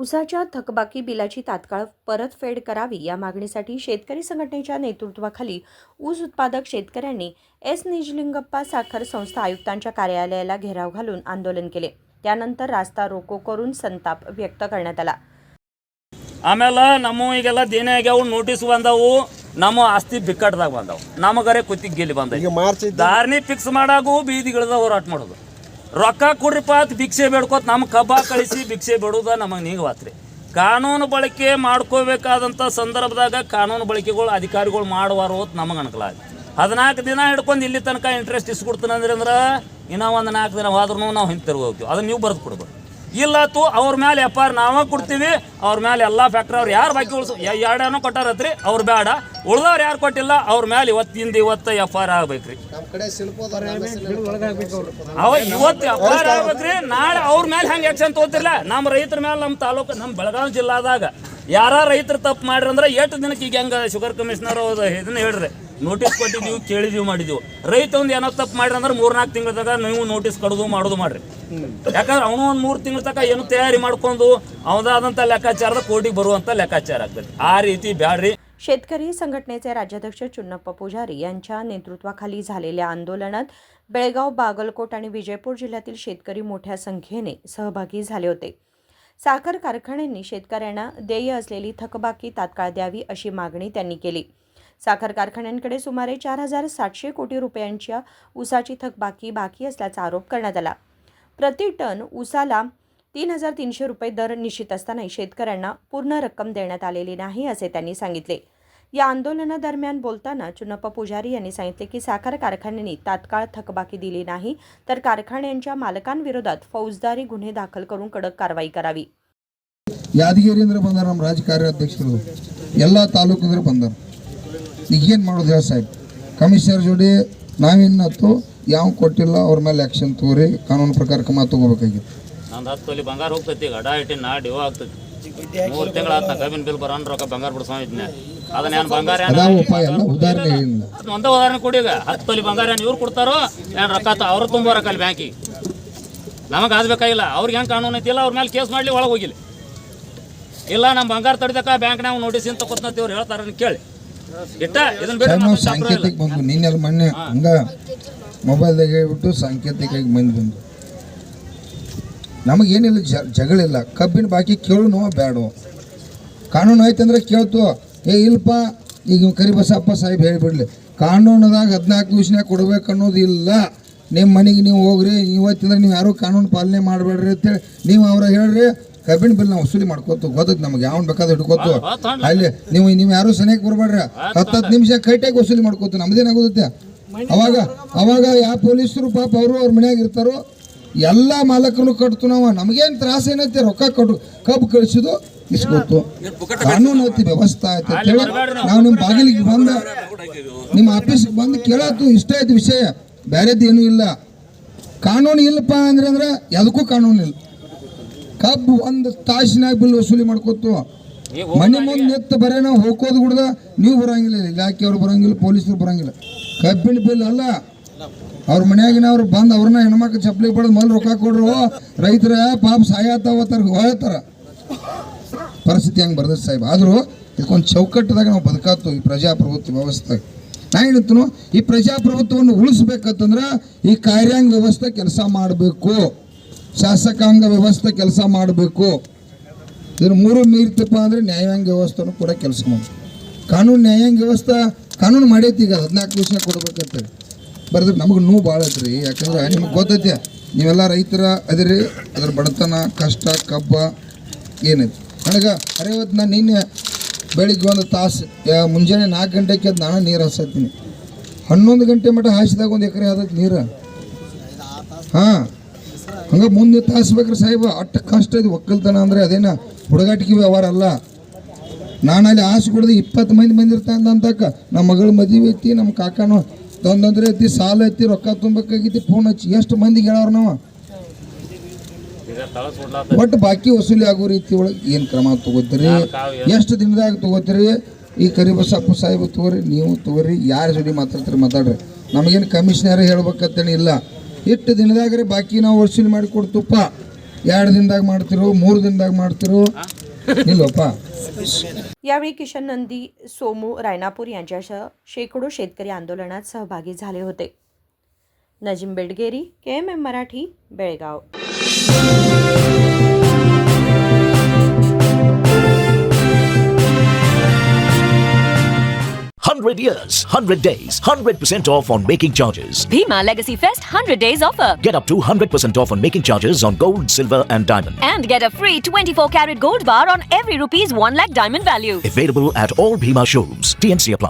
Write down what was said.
ऊसाच्या थकबाकी बिलाची तात्काळ परतफेड करावी या मागणीसाठी शेतकरी संघटनेच्या नेतृत्वाखाली ऊस उत्पादक शेतकऱ्यांनी एस निजलिंगप्पा साखर संस्था आयुक्तांच्या कार्यालयाला घेराव घालून आंदोलन केले. त्यानंतर रास्ता रोको करून संताप व्यक्त करण्यात आला. ಆಮೇಲೆ ನಮ್ಮ ಈಗೆಲ್ಲ ದಿನ ಆಗ್ಯಾವು ನೋಟಿಸ್ ಬಂದವು ನಮ್ಮ ಆಸ್ತಿ ಬಿಕ್ಕಟ್ದಾಗ ಬಂದವು ನಮಗರೆ ಕುತ್ತಿಗೆ ಗೆಲ್ಲಿ ಬಂದ ದಾರಿನಿ ಫಿಕ್ಸ್ ಮಾಡಾಗು ಬೀದಿಗಳದ ಹೋರಾಟ ಮಾಡೋದು ರೊಕ್ಕ ಕೊಡ್ರಿಪ್ಪ ಅಂತ ಭಿಕ್ಷೆ ಬೇಡ್ಕೋತ ನಮ್ಮ ಕಬ್ಬ ಕಳಿಸಿ ಭಿಕ್ಷೆ ಬೇಡೋದ ನಮಗೆ ನೀಗವಾತ್ರಿ ಕಾನೂನು ಬಳಕೆ ಮಾಡ್ಕೋಬೇಕಾದಂಥ ಸಂದರ್ಭದಾಗ ಕಾನೂನು ಬಳಕೆಗಳು ಅಧಿಕಾರಿಗಳು ಮಾಡುವಾರು ಅಂತ ನಮಗೆ ಅನ್ಕಲಾಗ 14 ದಿನ ಹಿಡ್ಕೊಂಡು ಇಲ್ಲಿ ತನಕ ಇಂಟ್ರೆಸ್ಟ್ ಇಸ್ಕೊಡ್ತೀನಿ ಅಂದ್ರೆ ಇನ್ನೂ ಒಂದು 4 ದಿನ ಹೋದ್ರೂ ನಾವು ಹಿಂತಿರುಗಿ ಹೋಗ್ತೀವಿ ಅದನ್ನು ನೀವು ಬರೆದು ಕೊಡ್ಬೇಕು. ಇಲ್ಲತ್ತು ಅವ್ರ ಮೇಲೆ FIR ನಾವೇ ಕೊಡ್ತೀವಿ. ಅವ್ರ ಮೇಲೆ ಎಲ್ಲ ಫ್ಯಾಕ್ಟ್ರಿ ಅವ್ರು ಯಾರು ಬಾಕಿ ಉಳಿಸು ಎರಡೇನೋ ಕೊಟ್ಟಾರತ್ರಿ ಅವ್ರು ಬೇಡ ಉಳ್ದವ್ರು ಯಾರು ಕೊಟ್ಟಿಲ್ಲ ಅವ್ರ ಮೇಲೆ ಇವತ್ತು FIR ಆಗ್ಬೇಕ್ರಿ. ಇವತ್ತು FIR ಆಗ್ಬೇಕ್ರಿ. ನಾಳೆ ಅವ್ರ ಮೇಲೆ ಹೆಂಗೆ ಆಕ್ಷನ್ ತಗೋತಿರ್ಲ ನಮ್ಮ ರೈತರ ಮೇಲೆ ನಮ್ಮ ತಾಲೂಕು ನಮ್ಮ ಬೆಳಗಾವಿ ಜಿಲ್ಲಾದಾಗ ಯಾರ ರೈತರು ತಪ್ಪು ಮಾಡ್ರಿ ಅಂದ್ರೆ ಎಷ್ಟು ದಿನಕ್ಕೆ ಈಗ ಹೆಂಗೆ ಶುಗರ್ ಕಮಿಷನರ್ ಇದನ್ನ ಹೇಳ್ರಿ ನೋಟಿಸ್ ಕೊಟ್ಟಿದ್ದೀವಿ ಕೇಳಿದೀವಿ ಮಾಡಿದೀವಿ. ರೈತ ಒಂದು ಏನೋ ತಪ್ಪು ಮಾಡ್ರಿ ಅಂದ್ರೆ 3-4 ತಿಂಗಳದಾಗ ನೀವು ನೋಟಿಸ್ ಕಡೋದು ಮಾಡೋದು ಮಾಡ್ರಿ. ಯಾಕಂದ್ರೆ ಅವನು ಒಂದು 3 ತಿಂಗಳ ತನಕ ಏನು ತಯಾರಿ ಮಾಡ್ಕೊಂಡು ಅವದಾದಂಥ ಲೆಕ್ಕಾಚಾರದ ಕೋಟಿಗೆ ಬರುವಂಥ ಲೆಕ್ಕಾಚಾರ ಆಗ್ತದೆ. ಆ ರೀತಿ ಬ್ಯಾಡ್ರಿ. शेतकरी संघटनेचे राज्याध्यक्ष चुन्नप्पा पुजारी यांच्या नेतृत्वाखाली झालेल्या आंदोलनात बेळगाव, बागलकोट आणि विजयपूर जिल्ह्यातील शेतकरी मोठ्या संख्येने सहभागी झाले होते. साखर कारखान्यांनी शेतकऱ्यांना देय असलेली थकबाकी तात्काळ द्यावी अशी मागणी त्यांनी केली. साखर कारखान्यांकडे सुमारे 4,700 कोटी रुपयांच्या ऊसाची थकबाकी बाकी असल्याचा आरोप करण्यात आला. प्रति टन ऊसाला 3,300 रुपये दर निश्चित असतानाही शेतकऱ्यांना पूर्ण रक्कम देण्यात आलेली नाही असे त्यांनी सांगितले. या आंदोलनादरम्यान बोलताना चुन्नप्पा पुजारी यांनी सांगितले की साखर कारखान्यांनी तात्काळ थकबाकी दिली नाही तर कारखान्यांच्या मालकांविरोधात फौजदारी गुन्हे दाखल करून कडक कारवाई करावी. ಯಾದಗಿರಿಯಿಂದ ಬಂದಾರ ನಮ್ಮ ರಾಜ್ಯ ಕಾರ್ಯಾಧ್ಯಕ್ಷರು ಎಲ್ಲ ತಾಲೂಕಿಂದ ಬಂದಾರ. ಈಗೇನು ಮಾಡೋದು ಹೇಳಿ ಸಾಹೇಬ್, ಕಮಿಷನರ್ ಜೋಡಿ ನಾವಿನ್ನತ್ತು ಯಾವ ಕೊಟ್ಟಿಲ್ಲ ಅವ್ರ ಮೇಲೆ ಆ್ಯಕ್ಷನ್ ತಗೋರಿ, ಕಾನೂನು ಪ್ರಕಾರ ಕ್ರಮ ತಗೋಬೇಕಾಗಿತ್ತು. ನಂದು 10 ತೊಲಿ ಬಂಗಾರ ಹೋಗ್ತೈತಿ ಈಗ ಅಡ ಇಟ್ಟು ನಾ ಡಿವ್ ಆಗ್ತೈತಿ 3 ತಿಂಗಳ ಆತ ಕಬ್ಬಿನ ಬಿಲ್ ಬರೋನ್ ರೊಕ್ಕ ಬಂಗಾರ ಬಿಡ್ಸೋದಿದ್ನೆ ಅದನ್ನ ಏನು ಬಂಗಾರ ಅದಾವಪ್ಪ ಎಲ್ಲ ಉದಾಹರಣೆ ಏನಿಲ್ಲ. ಒಂದೇ ಉದಾಹರಣೆ ಕೊಡಿ. ಈಗ 10 ತೊಲಿ ಬಂಗಾರ ಏನು ಇವ್ರು ಕೊಡ್ತಾರೋ ಏನು ರೊಕ್ಕ ಅವ್ರು ತುಂಬೋರಕ್ಕಲ್ಲಿ ಬ್ಯಾಂಕಿಗೆ ನಮಗೆ ಆಗಬೇಕಾಗಿಲ್ಲ. ಅವ್ರಿಗೆ ಹೆಂಗೆ ಕಾನೂನು ಐತಿಲ್ಲ ಅವ್ರ ಮೇಲೆ ಕೇಸ್ ಮಾಡಲಿ ಒಳಗೆ ಹೋಗಿಲ್ಲ. ಇಲ್ಲ ನಮ್ಮ ಬಂಗಾರ ತಡಿದಕ್ಕ ಬ್ಯಾಂಕ್ನಾಗ ನೋಟಿಸ್ ಅಂತ ಕೊಡ್ತೀವಿ ಅವ್ರು ಹೇಳ್ತಾರ ಕೇಳಿ ಇಟ್ಟ ಇದನ್ನ ನಾವು ಸಾಂಕೇತಿಕ ಬಂದು ನಿನ್ನೆಲ್ಲ ಮೊನ್ನೆ ಹಂಗ ಮೊಬೈಲ್ದಾಗ ಹೇಳ್ಬಿಟ್ಟು ಸಾಂಕೇತಿಕವಾಗಿ ಮಂದಿ ಬಂದು ನಮಗೇನಿಲ್ಲ ಜಗಳಿಲ್ಲ. ಕಬ್ಬಿನ ಬಾಕಿ ಕೇಳು ಬೇಡ ಕಾನೂನು ಐತಂದ್ರೆ ಕೇಳ್ತು. ಇಲ್ಪ ಈಗ ಕರಿಬಸಪ್ಪ ಸಾಹೇಬ್ ಹೇಳಿಬಿಡ್ಲಿ ಕಾನೂನದಾಗ 14 ದಿವಸನ್ಯಾಗ ಕೊಡ್ಬೇಕು ಅನ್ನೋದು ಇಲ್ಲ. ನಿಮ್ಮ ಮನೆಗೆ ನೀವು ಹೋಗ್ರಿ, ಇವತ್ತಂದ್ರೆ ನೀವು ಯಾರು ಕಾನೂನು ಪಾಲನೆ ಮಾಡಬೇಡ್ರಿ ಅಂತೇಳಿ ನೀವು ಅವ್ರ ಹೇಳ್ರಿ. ಕಬ್ಬಿನ ಬಿಲ್ ನಾವು ವಸೂಲಿ ಮಾಡ್ಕೋತು ಗೊತ್ತೈತಿ ನಮಗೆ ಯಾವನ್ ಬೇಕಾದ್ರೆ ಹಿಡ್ಕೋತು. ಅಲ್ಲಿ ನೀವು ಯಾರು ಸನಿಯಕ್ಕೆ ಬರಬೇಡ್ರಿ. 10 ನಿಮಿಷ ಕೈಟಾಗಿ ವಸೂಲಿ ಮಾಡ್ಕೋತು ನಮ್ದೇನಾಗೋದತ್ತೆ. ಅವಾಗ ಯಾವ ಪೊಲೀಸರು ಪಾಪ ಅವರು ಅವ್ರ ಮನ್ಯಾಗ ಇರ್ತಾರೋ ಎಲ್ಲ ಮಾಲಕರು ಕಟ್ತು. ನಾವು ನಮಗೇನು ತ್ರಾಸ ಏನೈತಿ, ರೊಕ್ಕ ಕಟ್ಟು ಕಬ್ಬು ಕಳಿಸಿದು ಇಸ್ಕೊತು. ಕಾನೂನು ಐತಿ, ವ್ಯವಸ್ಥೆ ಐತಿ ಅಂತೇಳಿ ನಾವು ನಿಮ್ಮ ಬಾಗಿಲಿಗೆ ಬಂದು ನಿಮ್ಮ ಆಫೀಸ್ಗೆ ಬಂದು ಕೇಳತ್ತು. ಇಷ್ಟ ಐತಿ ವಿಷಯ, ಬೇರೆದು ಏನೂ ಇಲ್ಲ. ಕಾನೂನು ಇಲ್ಲಪ್ಪ ಅಂದ್ರೆ ಯಾವುದಕ್ಕೂ ಕಾನೂನು ಇಲ್ಲ. ಕಬ್ಬು 1 ತಾಸಿನಾಗ ಬಿಲ್ ವಸೂಲಿ ಮಾಡ್ಕೋತು. ಮನೆ ಮುಂದೆ ನಿಂತು ಬರೇ ನಾವು ಹೋಗೋದು ಕೂಡ ನೀವು ಬರೋಂಗಿಲ್ಲ, ಇಲಾಖೆಯವ್ರು ಬರೋಂಗಿಲ್ಲ, ಪೊಲೀಸರು ಬರೋಂಗಿಲ್ಲ. ಕಬ್ಬಿನ ಬಿಲ್ ಅಲ್ಲ ಅವ್ರ ಮನ್ಯಾಗಿನವ್ರು ಬಂದು ಅವ್ರನ್ನ ಹೆಣ್ಮಕ್ಳು ಚಪ್ಪಲಿ ಪಡೆದು ಮೊದಲು ರೊಕ್ಕ ಕೊಡ್ರು. ರೈತರ ಪಾಪ ಸಾಯತ್ತಾವತ್ತಾರ ಹೊಳ್ತಾರ. ಪರಿಸ್ಥಿತಿ ಹಂಗೆ ಬರ್ತದೆ ಸಾಹೇಬ್. ಆದರೂ ಇದಕ್ಕೊಂದು ಚೌಕಟ್ಟದಾಗ ನಾವು ಬದುಕಾತು ಈ ಪ್ರಜಾಪ್ರಭುತ್ವ ವ್ಯವಸ್ಥೆ. ನಾ ಹೇಳ್ತೀನೋ ಈ ಪ್ರಜಾಪ್ರಭುತ್ವವನ್ನು ಉಳಿಸ್ಬೇಕಂತಂದ್ರೆ ಈ ಕಾರ್ಯಾಂಗ ವ್ಯವಸ್ಥೆ ಕೆಲಸ ಮಾಡಬೇಕು, ಶಾಸಕಾಂಗ ವ್ಯವಸ್ಥೆ ಕೆಲಸ ಮಾಡಬೇಕು. ಇದನ್ನು 3 ಮೀರ್ತಪ್ಪ ಅಂದರೆ ನ್ಯಾಯಾಂಗ ವ್ಯವಸ್ಥೆನೂ ಕೂಡ ಕೆಲಸ ಮಾಡಿ ಕಾನೂನು ನ್ಯಾಯಾಂಗ ವ್ಯವಸ್ಥೆ ಕಾನೂನು ಮಾಡೈತಿ. ಈಗ 14 ದಿವಸ ಕೊಡ್ಬೇಕಂತೇಳಿ ಬರೆದ್ರೆ ನಮಗೆ ನೋವು ಭಾಳ ಐತ್ರಿ. ಯಾಕಂದ್ರೆ ನಿಮ್ಗೆ ಗೊತ್ತೈತಿ ನೀವೆಲ್ಲ ರೈತರ ಅದಿರಿ, ಅದ್ರ ಬಡತನ ಕಷ್ಟ ಕಬ್ಬ ಏನೈತಿ. ನನಗೆ ಅರೇವತ್ತು ನಾನು ನಿನ್ನೆ ಬೆಳಿಗ್ಗೆ 1 ತಾಸು ಮುಂಜಾನೆ 4 ಗಂಟೆಗೆ ಅದು ನಾನು ನೀರು ಹಾಸತ್ತೀನಿ. 11 ಗಂಟೆ ಮಟ್ಟ ಹಾಸಿದಾಗ 1 ಎಕರೆ ಆದೈತಿ ನೀರು. ಹಾಂ ಹಂಗೆ ಮುಂದೆ ತಾಸ್ಬೇಕ್ರಿ ಸಾಹೇಬ. ಅಷ್ಟು ಕಷ್ಟ ಇದು ಒಕ್ಕಲ್ತನ ಅಂದರೆ ಅದೇನ ಹುಡುಗಾಟಿಕೆ ವ್ಯವಹಾರ ಅಲ್ಲ. ನಾನು ಅಲ್ಲಿ ಆಸೆ ಕೊಡೋದು 20 ಮಂದಿ ಬಂದಿರ್ತಾನೆ ಅಂತಕ್ಕ. ನಮ್ಮ ಮಗಳ ಮದುವೆ ಐತಿ, ನಮ್ಮ ಕಾಕನೂ ತೊಂದರೆ ಐತಿ, ಸಾಲ ಐತಿ, ರೊಕ್ಕ ತುಂಬಬೇಕಾಗೈತಿ. ಫೋನ್ ಹಚ್ಚಿ ಎಷ್ಟು ಮಂದಿಗೆ ಹೇಳೋರು ನಾವು. ಒಟ್ಟು ಬಾಕಿ ವಸೂಲಿ ಆಗೋ ರೀತಿ ಒಳಗೆ ಏನು ಕ್ರಮ ತಗೋತೀರಿ, ಎಷ್ಟು ದಿನದಾಗ ತಗೋತೀರಿ? ಈ ಕರಿಬಸಪ್ಪ ಸಾಹೇಬ್ ತಗೋರಿ, ನೀವು ತಗೋರಿ, ಯಾರ ಜೋಡಿ ಮಾತಾಡ್ತೀರಿ ಮಾತಾಡ್ರಿ. ನಮಗೇನು ಕಮಿಷನರ್ ಹೇಳ್ಬೇಕಂತೇಳಿ ಇಲ್ಲ. ಇಷ್ಟು ದಿನದಾಗ್ರೆ ಬಾಕಿ ನಾವು ವಸೂಲಿ ಮಾಡಿ ಕೊಡ್ತಪ್ಪ. 2 ದಿನದಾಗ ಮಾಡ್ತಿರೋ 3 ದಿನದಾಗ ಮಾಡ್ತಿರೋ ಇಲ್ಲಪ್ಪ. यावेळी किशन नंदी, सोमू रायनापूर यांच्यासह शेकडो शेतकरी आंदोलनात सहभागी झाले होते. Nazim बेडगेरी, KMM Marathi, Belgaum. 100 years, 100 days, 100% off on making charges. Bhima Legacy Fest 100 days offer. Get up to 100% off on making charges on gold, silver and diamond. And get a free 24 karat gold bar on every rupees 1 lakh diamond value. Available at all Bhima showrooms. TNC apply.